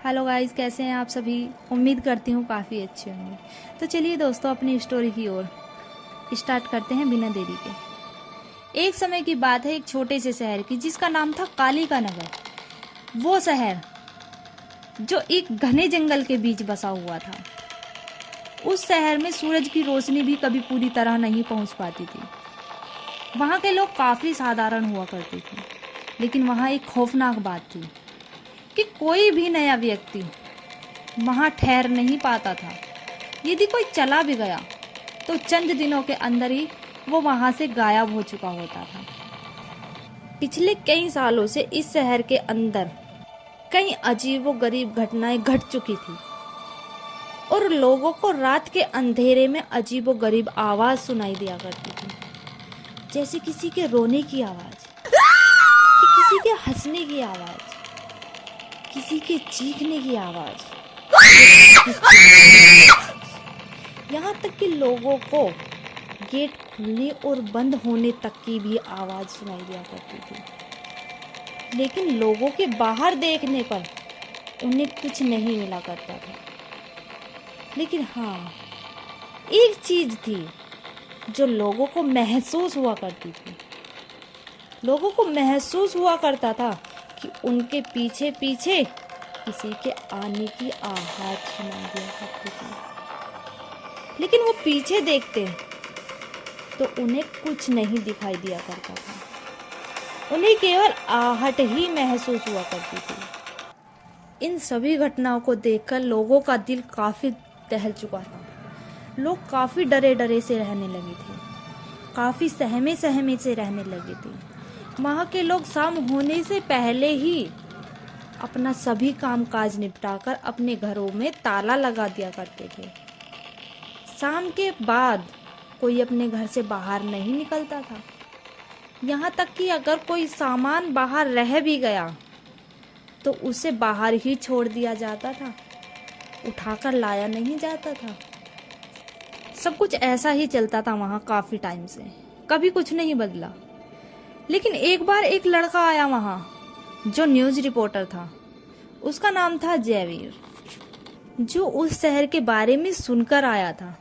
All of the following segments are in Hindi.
हेलो गाइस, कैसे हैं आप सभी। उम्मीद करती हूँ काफ़ी अच्छे होंगे। तो चलिए दोस्तों, अपनी स्टोरी की ओर स्टार्ट करते हैं बिना देरी के। एक समय की बात है, एक छोटे से शहर की जिसका नाम था कालिका नगर। वो शहर जो एक घने जंगल के बीच बसा हुआ था। उस शहर में सूरज की रोशनी भी कभी पूरी तरह नहीं पहुंच पाती थी। वहाँ के लोग काफ़ी साधारण हुआ करते थे, लेकिन वहाँ एक खौफनाक बात थी कि कोई भी नया व्यक्ति वहाँ ठहर नहीं पाता था। यदि कोई चला भी गया तो चंद दिनों के अंदर ही वो वहाँ से गायब हो चुका होता था। पिछले कई सालों से इस शहर के अंदर कई अजीबोगरीब घटनाएं घट चुकी थी और लोगों को रात के अंधेरे में अजीबोगरीब आवाज़ सुनाई दिया करती थी, जैसे किसी के रोने की आवाज़, किसी के हंसने की आवाज़, किसी के चीखने की आवाज़, यहाँ तक कि लोगों को गेट खुलने और बंद होने तक की भी आवाज़ सुनाई दिया करती थी। लेकिन लोगों के बाहर देखने पर उन्हें कुछ नहीं मिला करता था। लेकिन हाँ, एक चीज़ थी जो लोगों को महसूस हुआ करती थी। लोगों को महसूस हुआ करता था कि उनके पीछे पीछे किसी के आने की आहट सुनाई दिया करती थी। लेकिन वो पीछे देखते तो उन्हें कुछ नहीं दिखाई दिया करता था। उन्हें केवल आहट ही महसूस हुआ करती थी। इन सभी घटनाओं को देखकर लोगों का दिल काफी दहल चुका था। लोग काफी डरे डरे से रहने लगे थे, काफी सहमे सहमे से रहने लगे थे। वहाँ के लोग शाम होने से पहले ही अपना सभी काम काज निपटाकर अपने घरों में ताला लगा दिया करते थे। शाम के बाद कोई अपने घर से बाहर नहीं निकलता था। यहाँ तक कि अगर कोई सामान बाहर रह भी गया तो उसे बाहर ही छोड़ दिया जाता था, उठाकर लाया नहीं जाता था। सब कुछ ऐसा ही चलता था वहाँ काफी टाइम से, कभी कुछ नहीं बदला। लेकिन एक बार एक लड़का आया वहाँ जो न्यूज़ रिपोर्टर था। उसका नाम था जयवीर, जो उस शहर के बारे में सुनकर आया था।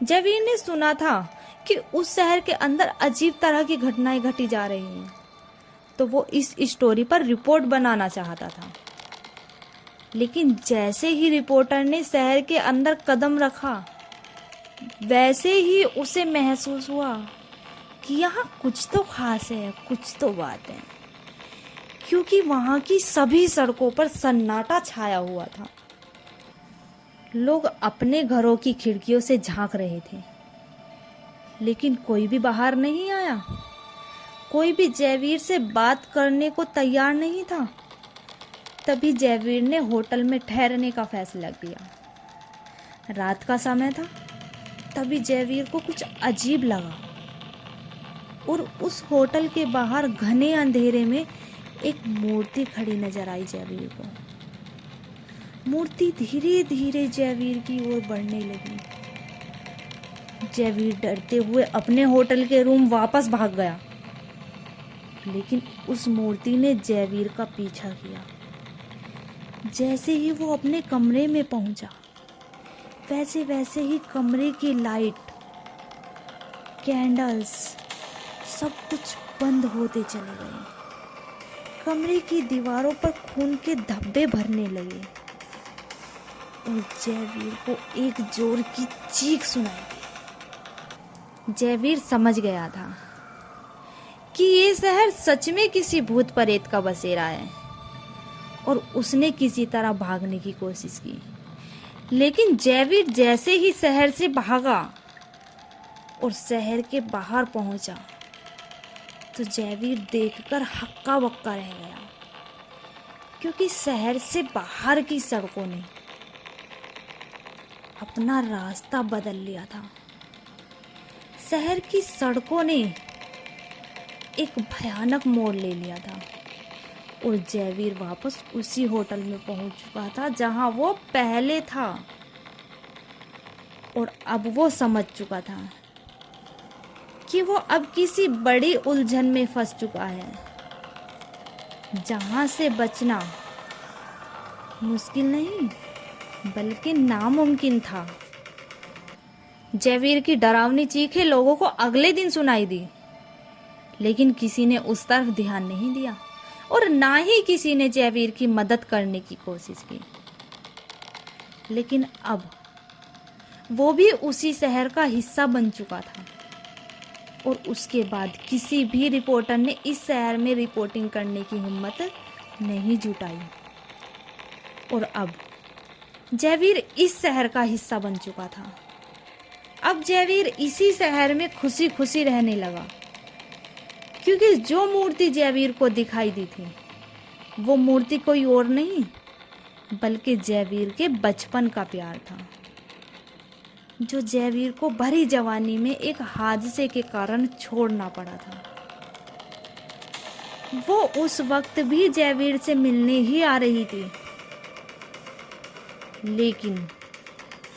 जयवीर ने सुना था कि उस शहर के अंदर अजीब तरह की घटनाएं घटी जा रही हैं, तो वो इस स्टोरी पर रिपोर्ट बनाना चाहता था। लेकिन जैसे ही रिपोर्टर ने शहर के अंदर कदम रखा, वैसे ही उसे महसूस हुआ कि यहाँ कुछ तो खास है, कुछ तो बात है, क्योंकि वहाँ की सभी सड़कों पर सन्नाटा छाया हुआ था। लोग अपने घरों की खिड़कियों से झांक रहे थे, लेकिन कोई भी बाहर नहीं आया। कोई भी जयवीर से बात करने को तैयार नहीं था। तभी जयवीर ने होटल में ठहरने का फैसला किया। रात का समय था। तभी जयवीर को कुछ अजीब लगा और उस होटल के बाहर घने अंधेरे में एक मूर्ति खड़ी नजर आई जयवीर को। मूर्ति धीरे धीरे जयवीर की ओर बढ़ने लगी। जयवीर डरते हुए अपने होटल के रूम वापस भाग गया, लेकिन उस मूर्ति ने जयवीर का पीछा किया। जैसे ही वो अपने कमरे में पहुंचा, वैसे वैसे ही कमरे की लाइट, कैंडल्स, सब कुछ बंद होते चले गए। कमरे की दीवारों पर खून के धब्बे भरने लगे और जयवीर को एक जोर की चीख सुनाई दी। जयवीर समझ गया था कि ये शहर सच में किसी भूत प्रेत का बसेरा है और उसने किसी तरह भागने की कोशिश की। लेकिन जयवीर जैसे ही शहर से भागा और शहर के बाहर पहुंचा, तो जयवीर देखकर हक्का बक्का रह गया, क्योंकि शहर से बाहर की सड़कों ने अपना रास्ता बदल लिया था। शहर की सड़कों ने एक भयानक मोड़ ले लिया था और जयवीर वापस उसी होटल में पहुंच चुका था जहां वो पहले था। और अब वो समझ चुका था कि वो अब किसी बड़ी उलझन में फंस चुका है, जहां से बचना मुश्किल नहीं बल्कि नामुमकिन था। जयवीर की डरावनी चीखें लोगों को अगले दिन सुनाई दी, लेकिन किसी ने उस तरफ ध्यान नहीं दिया और ना ही किसी ने जयवीर की मदद करने की कोशिश की। लेकिन अब वो भी उसी शहर का हिस्सा बन चुका था और उसके बाद किसी भी रिपोर्टर ने इस शहर में रिपोर्टिंग करने की हिम्मत नहीं जुटाई। और अब जयवीर इस शहर का हिस्सा बन चुका था। अब जयवीर इसी शहर में खुशी खुशी रहने लगा, क्योंकि जो मूर्ति जयवीर को दिखाई दी थी वो मूर्ति कोई और नहीं बल्कि जयवीर के बचपन का प्यार था, जो जयवीर को भरी जवानी में एक हादसे के कारण छोड़ना पड़ा था। वो उस वक्त भी जयवीर से मिलने ही आ रही थी, लेकिन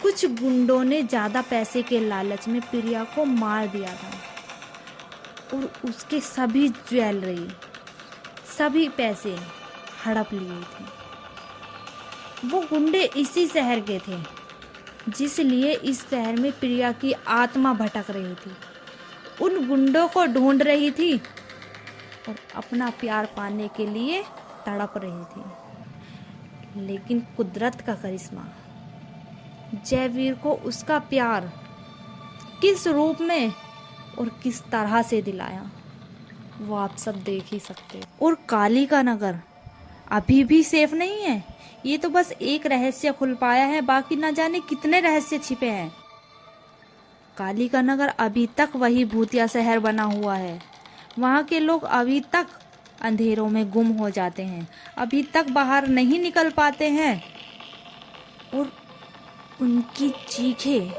कुछ गुंडों ने ज्यादा पैसे के लालच में प्रिया को मार दिया था और उसके सभी ज्वेलरी, सभी पैसे हड़प लिए थे। वो गुंडे इसी शहर के थे, जिसलिए इस शहर में प्रिया की आत्मा भटक रही थी, उन गुंडों को ढूंढ रही थी और अपना प्यार पाने के लिए तड़प रही थी। लेकिन कुदरत का करिश्मा जयवीर को उसका प्यार किस रूप में और किस तरह से दिलाया वो आप सब देख ही सकते। और काली का नगर अभी भी सेफ नहीं है। ये तो बस एक रहस्य खुल पाया है, बाकी ना जाने कितने रहस्य छिपे हैं। काली का नगर अभी तक वही भूतिया शहर बना हुआ है। वहाँ के लोग अभी तक अंधेरों में गुम हो जाते हैं, अभी तक बाहर नहीं निकल पाते हैं और उनकी चीखें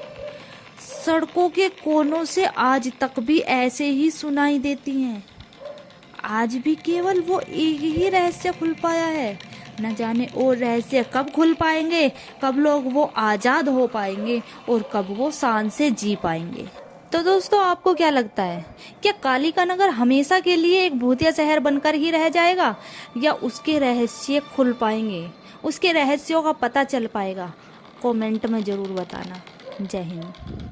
सड़कों के कोनों से आज तक भी ऐसे ही सुनाई देती हैं। आज भी केवल वो एक ही रहस्य खुल पाया है, न जाने और रहस्य कब खुल पाएंगे, कब लोग वो आज़ाद हो पाएंगे और कब वो शान से जी पाएंगे। तो दोस्तों, आपको क्या लगता है, क्या काली का नगर हमेशा के लिए एक भूतिया शहर बनकर ही रह जाएगा या उसके रहस्य खुल पाएंगे, उसके रहस्यों का पता चल पाएगा? कमेंट में ज़रूर बताना। जय हिंद।